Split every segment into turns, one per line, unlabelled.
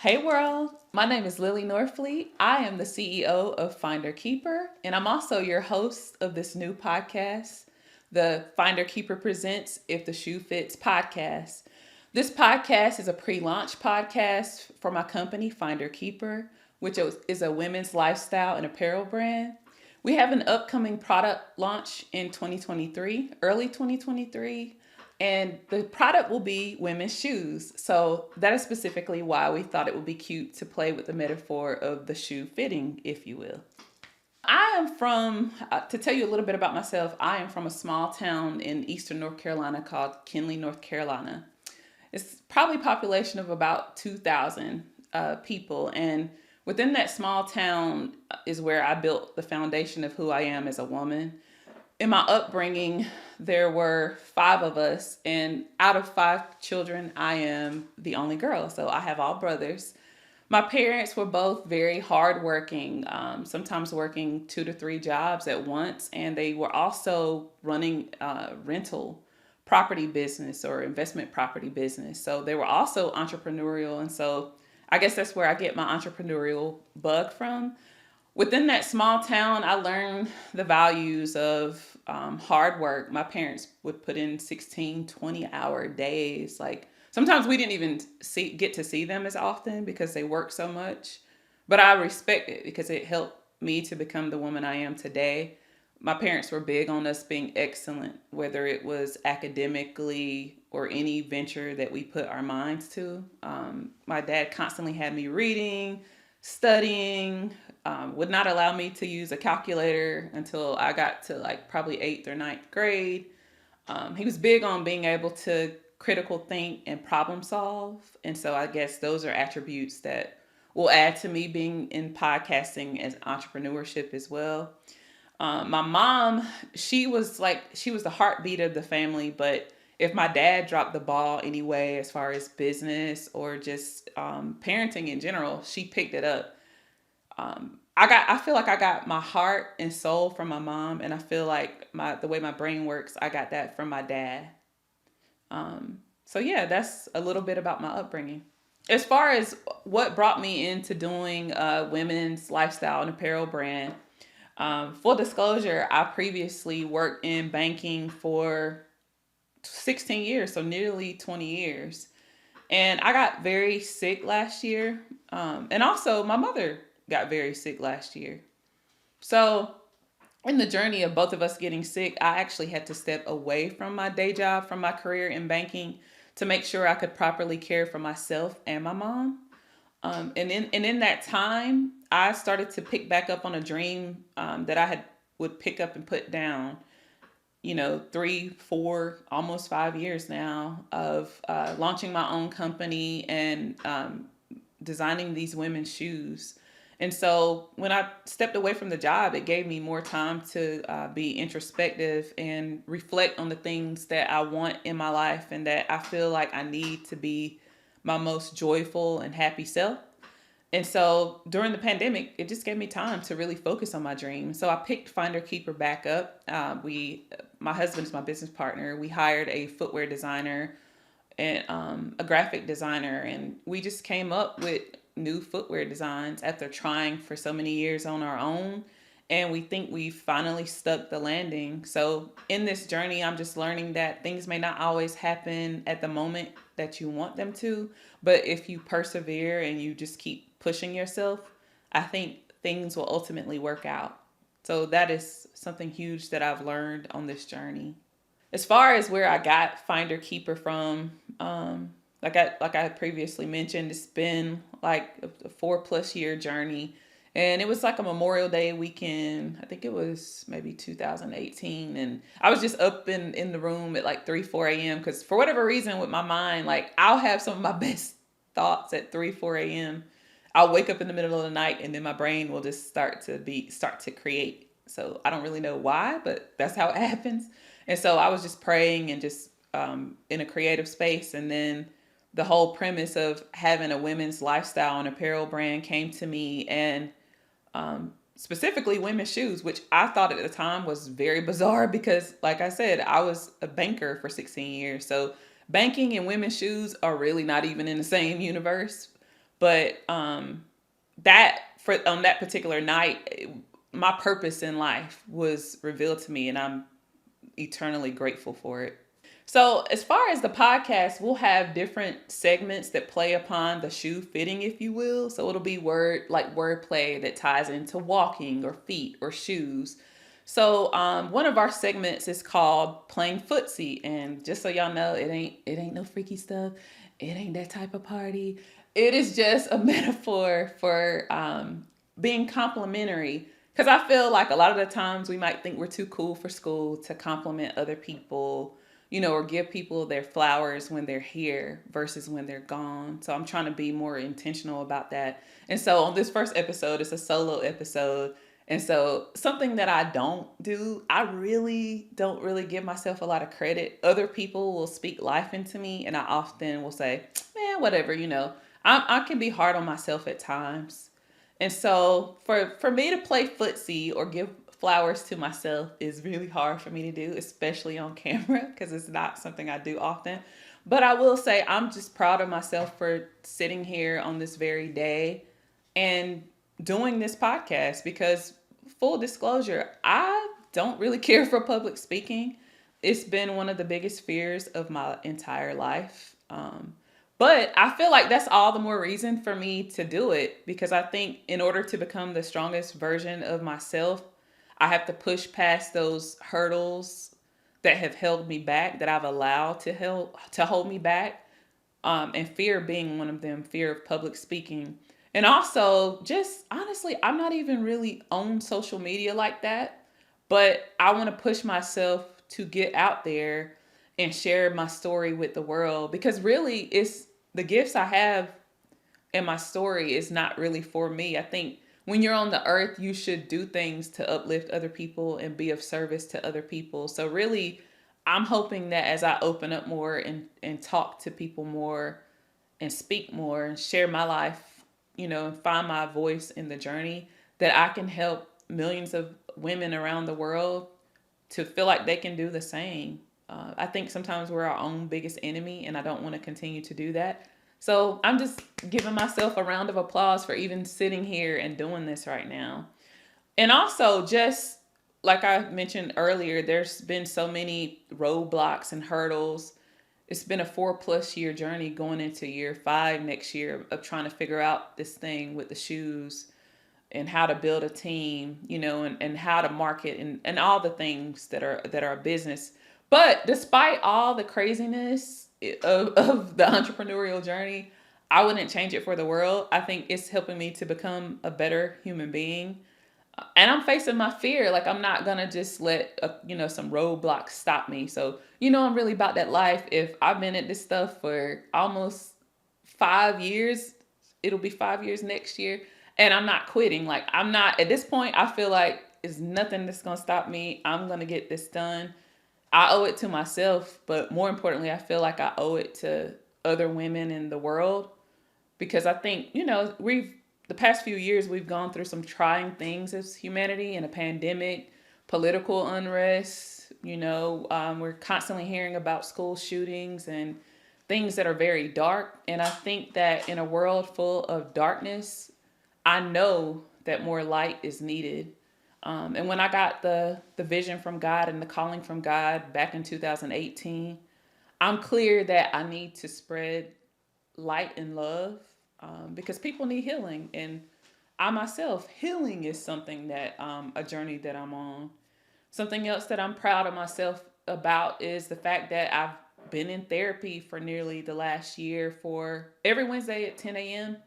Hey world, my name is Lillie Norfleet. I am the CEO of FindHER KeepHER, and I'm also your host of this new podcast, the FindHER KeepHER Presents If the Shoe Fits podcast. This podcast is a pre-launch podcast for my company, FindHER KeepHER, which is a women's lifestyle and apparel brand. We have an upcoming product launch in 2023, early 2023, and the product will be women's shoes. So that is specifically why we thought it would be cute to play with the metaphor of the shoe fitting, if you will. I am from, to tell you a little bit about myself, I am from a small town in eastern North Carolina called Kinley, North Carolina. It's probably a population of about 2,000 people. And within that small town is where I built the foundation of who I am as a woman. In my upbringing, there were five of us, and out of five children, I am the only girl. So I have all brothers. My parents were both very hardworking, sometimes working 2 to 3 jobs at once, and they were also running rental property business or investment property business. So they were also entrepreneurial, and so I guess that's where I get my entrepreneurial bug from. Within that small town, I learned the values of hard work. My parents would put in 16, 20-hour days. Like sometimes we didn't even get to see them as often because they work so much. But I respect it because it helped me to become the woman I am today. My parents were big on us being excellent, whether it was academically or any venture that we put our minds to. My dad constantly had me reading, studying, would not allow me to use a calculator until I got to like probably 8th or 9th grade. He was big on being able to critical think and problem solve. And so I guess those are attributes that will add to me being in podcasting as entrepreneurship as well. My mom, she was the heartbeat of the family, but if my dad dropped the ball anyway, as far as business or just parenting in general, she picked it up. I feel like I got my heart and soul from my mom, and I feel like the way my brain works, I got that from my dad. So yeah, that's a little bit about my upbringing. As far as what brought me into doing women's lifestyle and apparel brand, full disclosure, I previously worked in banking for 16 years, so nearly 20 years. And I got very sick last year. And also, my mother got very sick last year. So, in the journey of both of us getting sick, I actually had to step away from my day job, from my career in banking, to make sure I could properly care for myself and my mom. And in that time, I started to pick back up on a dream that I would pick up and put down. 3, 4, almost 5 years now of launching my own company and designing these women's shoes. And so when I stepped away from the job, it gave me more time to be introspective and reflect on the things that I want in my life and that I feel like I need to be my most joyful and happy self. And so during the pandemic, it just gave me time to really focus on my dream. So I picked FindHER KeepHER back up. My husband's my business partner. We hired a footwear designer and a graphic designer, and we just came up with new footwear designs after trying for so many years on our own. And we think we finally stuck the landing. So in this journey, I'm just learning that things may not always happen at the moment that you want them to, but if you persevere and you just keep pushing yourself, I think things will ultimately work out. So that is something huge that I've learned on this journey. As far as where I got FindHER KeepHER from, like I had previously mentioned, it's been like a 4+ year journey. And it was like a Memorial Day weekend. I think it was maybe 2018. And I was just up in the room at like 3, 4 a.m. Because for whatever reason with my mind, like I'll have some of my best thoughts at 3, 4 a.m. I'll wake up in the middle of the night and then my brain will just start to create. So I don't really know why, but that's how it happens. And so I was just praying and just in a creative space. And then the whole premise of having a women's lifestyle and apparel brand came to me, and specifically women's shoes, which I thought at the time was very bizarre because, like I said, I was a banker for 16 years. So banking and women's shoes are really not even in the same universe. But that for on that particular night, my purpose in life was revealed to me, and I'm eternally grateful for it. So, as far as the podcast, we'll have different segments that play upon the shoe fitting, if you will. So, it'll be wordplay that ties into walking or feet or shoes. So, one of our segments is called "Playing Footsie," and just so y'all know, it ain't no freaky stuff. It ain't that type of party. It is just a metaphor for being complimentary. Because I feel like a lot of the times we might think we're too cool for school to compliment other people, or give people their flowers when they're here versus when they're gone. So I'm trying to be more intentional about that. And so on this first episode, it's a solo episode. And so something that I don't do, I really don't really give myself a lot of credit. Other people will speak life into me, and I often will say, man, whatever. I can be hard on myself at times. And so for me to play footsie or give flowers to myself is really hard for me to do, especially on camera, because it's not something I do often. But I will say I'm just proud of myself for sitting here on this very day and doing this podcast because, full disclosure, I don't really care for public speaking. It's been one of the biggest fears of my entire life. But I feel like that's all the more reason for me to do it because I think in order to become the strongest version of myself, I have to push past those hurdles that have held me back, that I've allowed to hold me back, and fear being one of them, fear of public speaking. And also, just honestly, I'm not even really on social media like that, but I want to push myself to get out there and share my story with the world because really it's the gifts I have in my story is not really for me. I think when you're on the earth, you should do things to uplift other people and be of service to other people. So really, I'm hoping that as I open up more and talk to people more and speak more and share my life, and find my voice in the journey, that I can help millions of women around the world to feel like they can do the same. I think sometimes we're our own biggest enemy, and I don't want to continue to do that. So I'm just giving myself a round of applause for even sitting here and doing this right now. And also, just like I mentioned earlier, there's been so many roadblocks and hurdles. It's been a 4+ year journey going into year 5 next year of trying to figure out this thing with the shoes and how to build a team, and how to market and all the things that are a business. But despite all the craziness of the entrepreneurial journey, I wouldn't change it for the world. I think it's helping me to become a better human being. And I'm facing my fear. Like I'm not gonna just let some roadblocks stop me. So I'm really about that life. If I've been at this stuff for almost 5 years, it'll be 5 years next year, and I'm not quitting. Like I'm not at this point. I feel like it's nothing that's gonna stop me. I'm gonna get this done. I owe it to myself, but more importantly, I feel like I owe it to other women in the world because I think, the past few years, we've gone through some trying things as humanity and a pandemic, political unrest. We're constantly hearing about school shootings and things that are very dark. And I think that in a world full of darkness, I know that more light is needed. And when I got the vision from God and the calling from God back in 2018, I'm clear that I need to spread light and love because people need healing. And I myself, healing is something that a journey that I'm on. Something else that I'm proud of myself about is the fact that I've been in therapy for nearly the last year for every Wednesday at 10 a.m.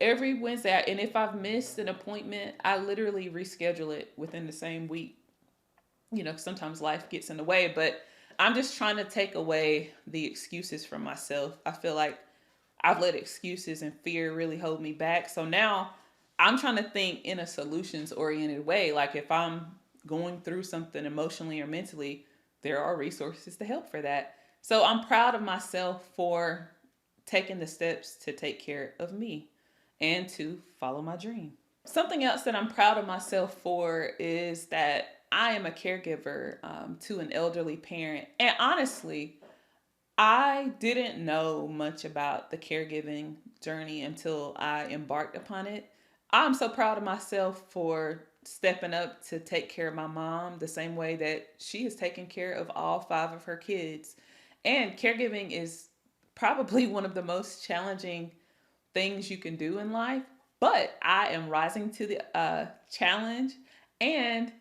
Every Wednesday. And if I've missed an appointment, I literally reschedule it within the same week. Sometimes life gets in the way, but I'm just trying to take away the excuses from myself. I feel like I've let excuses and fear really hold me back. So now I'm trying to think in a solutions oriented way. Like if I'm going through something emotionally or mentally, there are resources to help for that. So I'm proud of myself for taking the steps to take care of me and to follow my dream. Something else that I'm proud of myself for is that I am a caregiver to an elderly parent. And honestly, I didn't know much about the caregiving journey until I embarked upon it. I'm so proud of myself for stepping up to take care of my mom the same way that she has taken care of all five of her kids. And caregiving is probably one of the most challenging things you can do in life, but I am rising to the challenge. And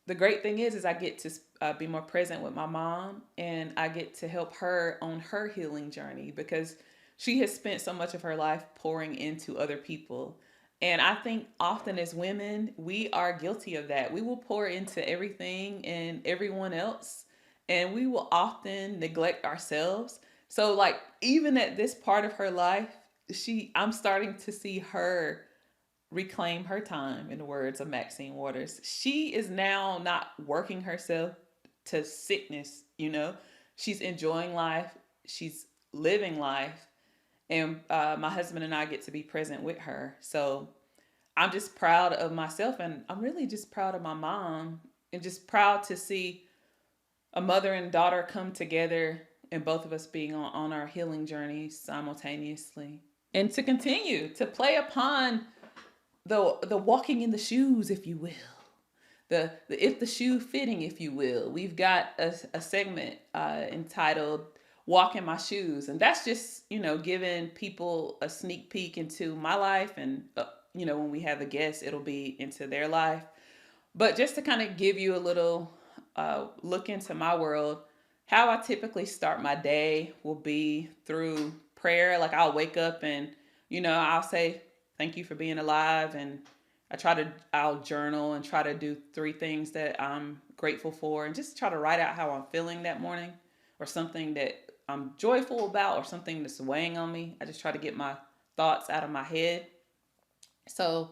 the great thing is I get to be more present with my mom, and I get to help her on her healing journey because she has spent so much of her life pouring into other people. And I think often as women, we are guilty of that. We will pour into everything and everyone else, and we will often neglect ourselves. So, like, even at this part of her life, I'm starting to see her reclaim her time, in the words of Maxine Waters. She is now not working herself to sickness, you know. She's enjoying life, she's living life, and my husband and I get to be present with her. So I'm just proud of myself, and I'm really just proud of my mom, and just proud to see a mother and daughter come together and both of us being on our healing journey simultaneously. And to continue to play upon the walking in the shoes, if you will, the if the shoe fitting, if you will. We've got a segment entitled "Walk in My Shoes," and that's just giving people a sneak peek into my life, and when we have a guest, it'll be into their life. But just to kind of give you a little look into my world, how I typically start my day will be through prayer. Like I'll wake up and, I'll say, thank you for being alive. And I'll journal and try to do three things that I'm grateful for and just try to write out how I'm feeling that morning or something that I'm joyful about or something that's weighing on me. I just try to get my thoughts out of my head. So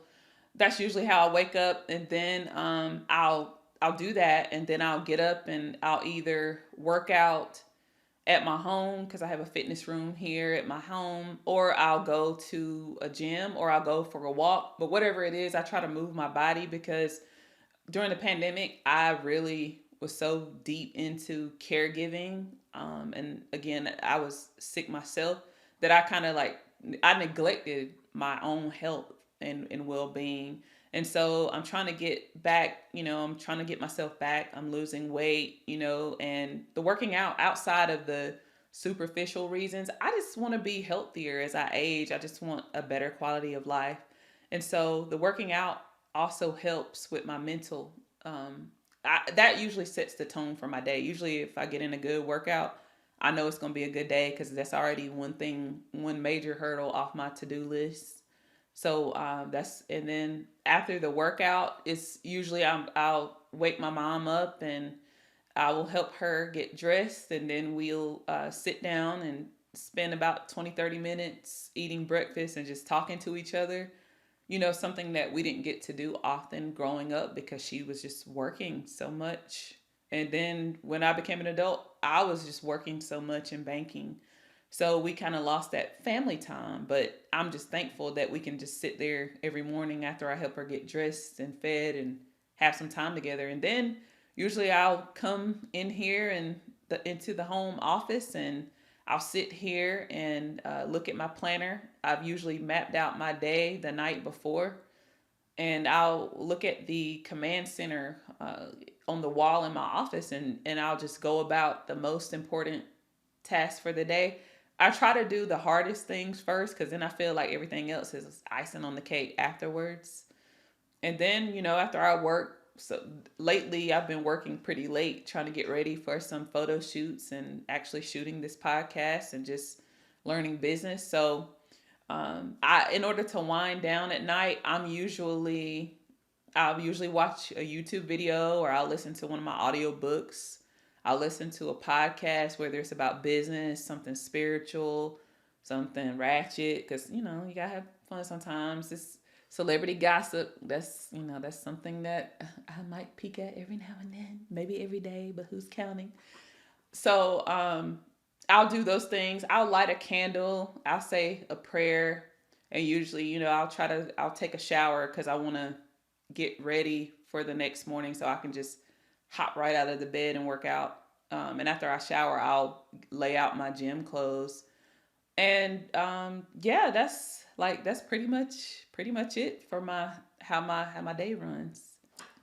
that's usually how I wake up, and then I'll do that, and then I'll get up and I'll either work out at my home because I have a fitness room here at my home, or I'll go to a gym or I'll go for a walk. But whatever it is, I try to move my body because during the pandemic, I really was so deep into caregiving. And again, I was sick myself that I kind of like, I neglected my own health and well being. And so I'm trying to get back, I'm trying to get myself back. I'm losing weight, and the working out outside of the superficial reasons. I just want to be healthier as I age. I just want a better quality of life. And so the working out also helps with my mental. That usually sets the tone for my day. Usually, if I get in a good workout, I know it's going to be a good day because that's already one major hurdle off my to do list. So and then after the workout, it's usually I'll wake my mom up and I will help her get dressed, and then we'll sit down and spend about 20-30 minutes eating breakfast and just talking to each other. Something that we didn't get to do often growing up because she was just working so much. And then when I became an adult, I was just working so much in banking. So we kind of lost that family time, but I'm just thankful that we can just sit there every morning after I help her get dressed and fed and have some time together. And then usually I'll come in here and into the home office, and I'll sit here and look at my planner. I've usually mapped out my day the night before, and I'll look at the command center on the wall in my office, and I'll just go about the most important tasks for the day. I try to do the hardest things first because then I feel like everything else is icing on the cake afterwards. And then, after I work, so lately I've been working pretty late trying to get ready for some photo shoots and actually shooting this podcast and just learning business. So, in order to wind down at night, I'll usually watch a YouTube video or I'll listen to one of my audiobooks. I'll listen to a podcast, whether it's about business, something spiritual, something ratchet, because, you gotta have fun sometimes. This celebrity gossip, that's something that I might peek at every now and then, maybe every day, but who's counting? So I'll do those things. I'll light a candle. I'll say a prayer, and usually, I'll take a shower because I want to get ready for the next morning so I can just hop right out of the bed and work out. And after I shower, I'll lay out my gym clothes. And yeah, that's pretty much it for my day runs.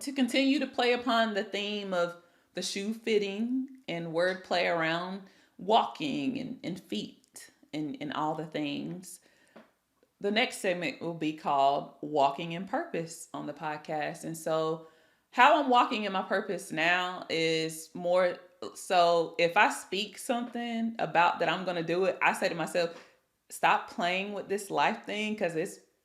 To continue to play upon the theme of the shoe fitting and wordplay around walking and feet and all the things, the next segment will be called Walking in Purpose on the podcast. And so, how I'm walking in my purpose now is more so if I speak something about that I'm going to do it, I say to myself, stop playing with this life thing because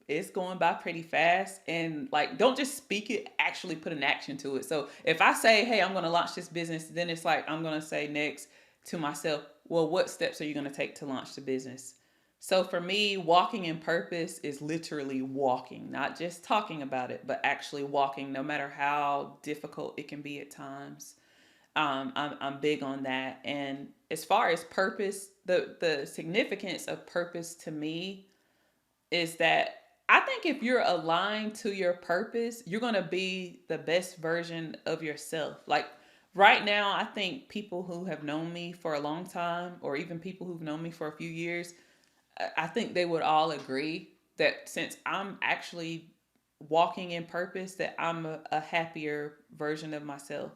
it's going by pretty fast, and like don't just speak it, actually put an action to it. So if I say, hey, I'm going to launch this business, then it's like I'm going to say next to myself, well, what steps are you going to take to launch the business? So for me, walking in purpose is literally walking, not just talking about it, but actually walking, no matter how difficult it can be at times. I'm big on that. And as far as purpose, the significance of purpose to me is that I think if you're aligned to your purpose, you're going to be the best version of yourself. Like right now, I think people who have known me for a long time, or even people who've known me for a few years, I think they would all agree that since I'm actually walking in purpose, that I'm a happier version of myself.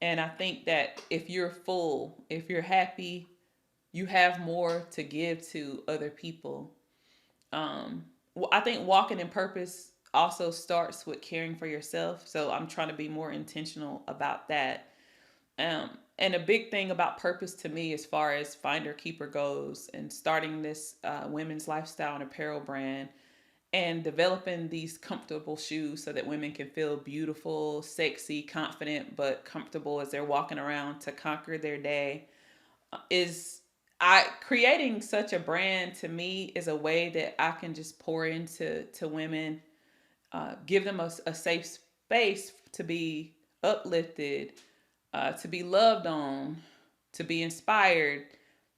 And I think that if you're full, if you're happy, you have more to give to other people. I think walking in purpose also starts with caring for yourself. So I'm trying to be more intentional about that. And a big thing about purpose to me, as far as Finder Keeper goes, and starting this women's lifestyle and apparel brand, and developing these comfortable shoes so that women can feel beautiful, sexy, confident, but comfortable as they're walking around to conquer their day, is I creating such a brand to me is a way that I can just pour into women, give them a safe space to be uplifted, to be loved on, to be inspired,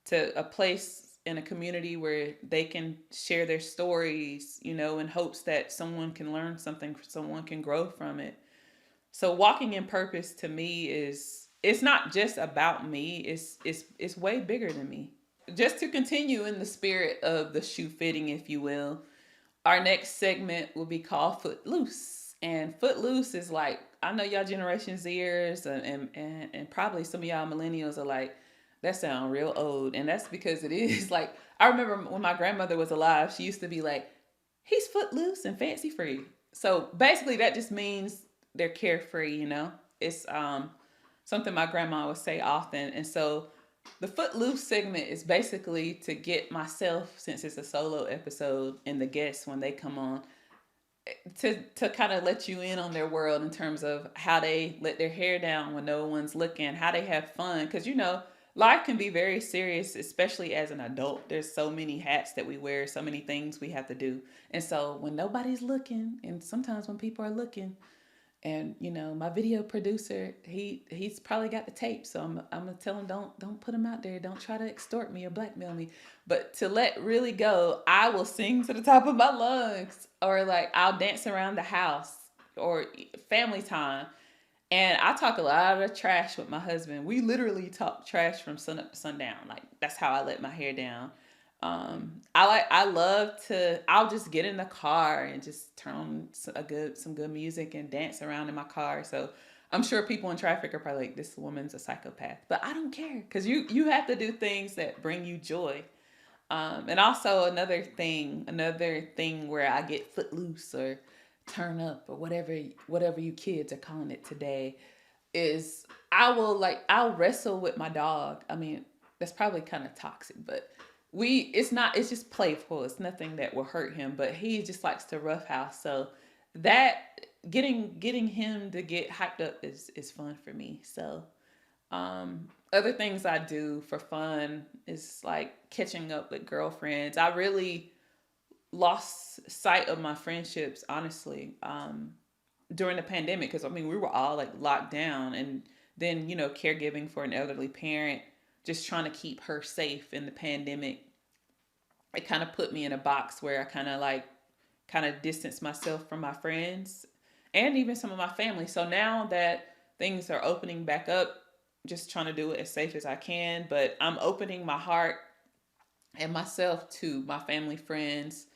to a place in a community where they can share their stories, in hopes that someone can learn something, someone can grow from it. So walking in purpose to me is it's not just about me, it's way bigger than me. Just to continue in the spirit of the shoe fitting, if you will, our next segment will be called Footloose. And Footloose is like, I know y'all Generation Zers and probably some of y'all millennials are like, that sound real old. And that's because it is. Like, I remember when my grandmother was alive, she used to be like, he's footloose and fancy free. So basically that just means they're carefree. It's something my grandma would say often. And so the Footloose segment is basically to get myself, since it's a solo episode, and the guests when they come on, to kind of let you in on their world in terms of how they let their hair down when no one's looking, how they have fun. Because, life can be very serious, especially as an adult. There's so many hats that we wear, so many things we have to do. And so when nobody's looking, and sometimes when people are looking, and my video producer, he's probably got the tape, so I'm gonna tell him, don't put him out there, don't try to extort me or blackmail me. But to let really go, I will sing to the top of my lungs, or like I'll dance around the house, or family time. And I talk a lot of trash with my husband. We literally talk trash from sun up to sundown. Like that's how I let my hair down. I love to. I'll just get in the car and just turn on some good music and dance around in my car. So I'm sure people in traffic are probably like, this woman's a psychopath, but I don't care because you have to do things that bring you joy. And also another thing where I get footloose or turn up or whatever you kids are calling it today is I'll wrestle with my dog. I mean, that's probably kind of toxic, but it's just playful. It's nothing that will hurt him, but he just likes to roughhouse. So that getting him to get hyped up is fun for me. So other things I do for fun is like catching up with girlfriends. I really lost sight of my friendships, honestly, during the pandemic, because I mean we were all like locked down, and then caregiving for an elderly parent, just trying to keep her safe in the pandemic. It kind of put me in a box where I kind of distanced myself from my friends and even some of my family. So now that things are opening back up, just trying to do it as safe as I can. But I'm opening my heart and myself to my family, friends,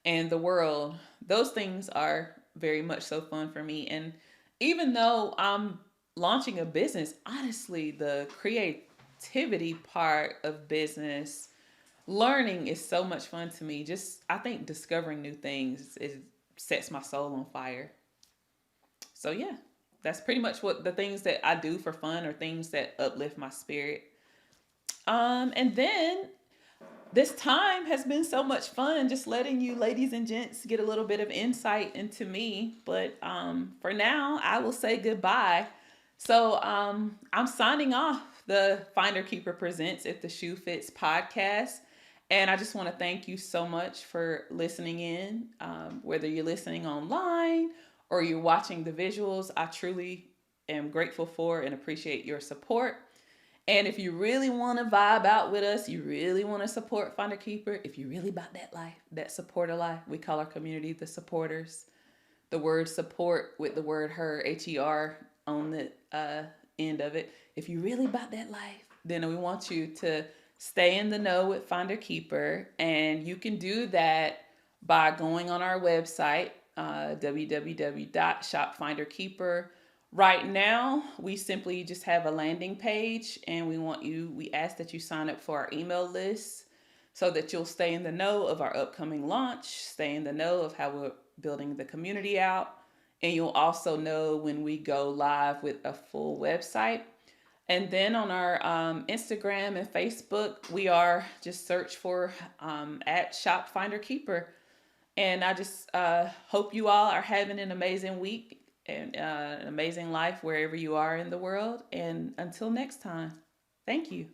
and the world. Those things are very much so fun for me. And even though I'm launching a business, honestly, the creativity part of business, learning is so much fun to me. Just, I think discovering new things sets my soul on fire. So yeah, that's pretty much what the things that I do for fun or things that uplift my spirit. And then this time has been so much fun just letting you ladies and gents get a little bit of insight into me. But for now, I will say goodbye. So I'm signing off the Finder Keeper Presents If the Shoe Fits podcast. And I just want to thank you so much for listening in, whether you're listening online or you're watching the visuals. I truly am grateful for and appreciate your support. And if you really want to vibe out with us, you really want to support Finder Keeper, if you really about that life, that supporter life, we call our community the supporters. The word support with the word her, HER, on the end of it. If you really about that life, then we want you to stay in the know with Finder Keeper. And you can do that by going on our website, www.shopfinderkeeper. Right now, we simply just have a landing page, and we ask that you sign up for our email list so that you'll stay in the know of our upcoming launch, stay in the know of how we're building the community out, and you'll also know when we go live with a full website. And then on our Instagram and Facebook, we are just search for at Shop Finder Keeper. And I just hope you all are having an amazing week and an amazing life wherever you are in the world. And until next time, thank you.